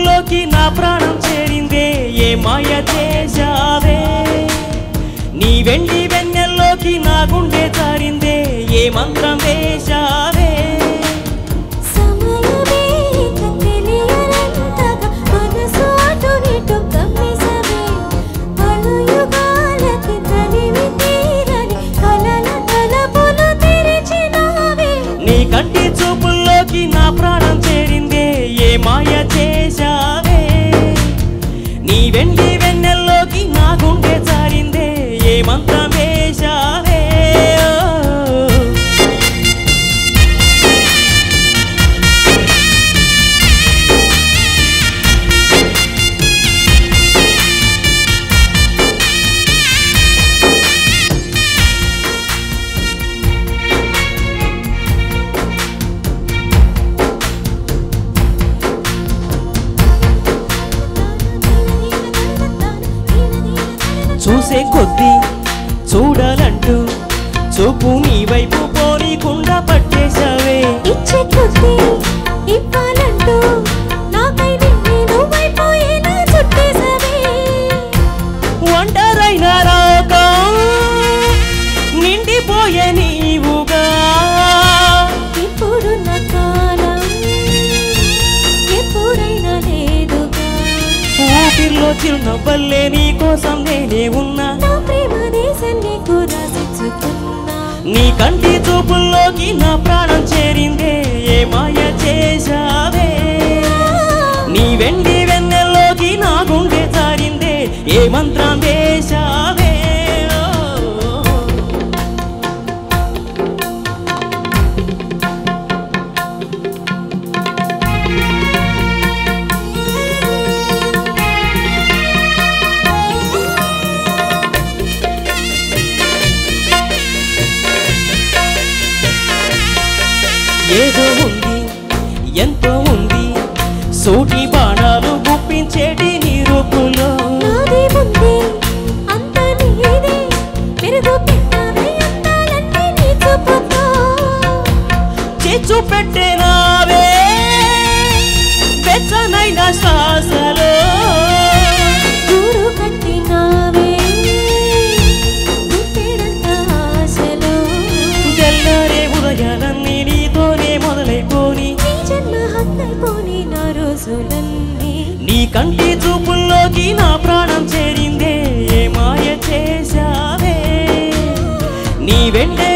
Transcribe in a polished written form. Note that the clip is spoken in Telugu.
చూపుల్లోకి నా ప్రాణం చేరిందే ఏ మాయ చేశావే నీ వెండి వెన్నెల్లోకి నా గుండె జారిందే ఏ మంత్రం వేశావే కంటి చూపుల్లోకి నా ప్రాణం చేరిందే ఏ మాయ చేశావే నీ వెండి వెన్నెల్లోకి నా గుండె జారిందే ఏ మంత్రం వేశావే చూసే కొద్దీ చూడాలంటూ చూపు నీ వైపు పోనీకుండా పట్టేశావే ఇచ్చే కొద్దీ ఇవ్వాలంటూ నాకై నిన్ను వైపోయేలా చుట్టేశావే ఒంటరైన లోకం నిండిపోయే నీవుగా ఇప్పుడున్న కాలం ఎప్పుడైనా లేదుగా ఊపిరిలో చిరునవ్వల్లే నీ కోసం నేనే ఉన్నా నా ప్రేమ దేశం నీకు రాసిచ్చుకున్నా నీ కంటి చూపుల్లోకి నా ప్రాణం చేరిందే ఏ మాయ చేశావే నీ వెండి వెన్నెల్లోకి నా గుండె జారిందే ఏ మంత్రం వేశావే ఏదో ఉంది ఎంతో ఉంది సూటి బాణాలు గుప్పించేటి నీ రూపులో నాది ఉంది అంత నీదే మెరుగు పెట్టావే అందాలన్నీ నీ చూపుతో చేచు పెట్టేనావే వెచ్చనైన శ్వాసలో గూడు కట్టినావే గుప్పెడంత ఆశలో తెల్లారే ఉదయాలన్నీ నీతోనే మొదలైపోని నీ జన్మ హత్తైపోని నా రోజులన్నీ నీ కంటి చూపుల్లోకి నా ప్రాణం చేరిందే ఏ మాయ చేశావే నీ వెంటే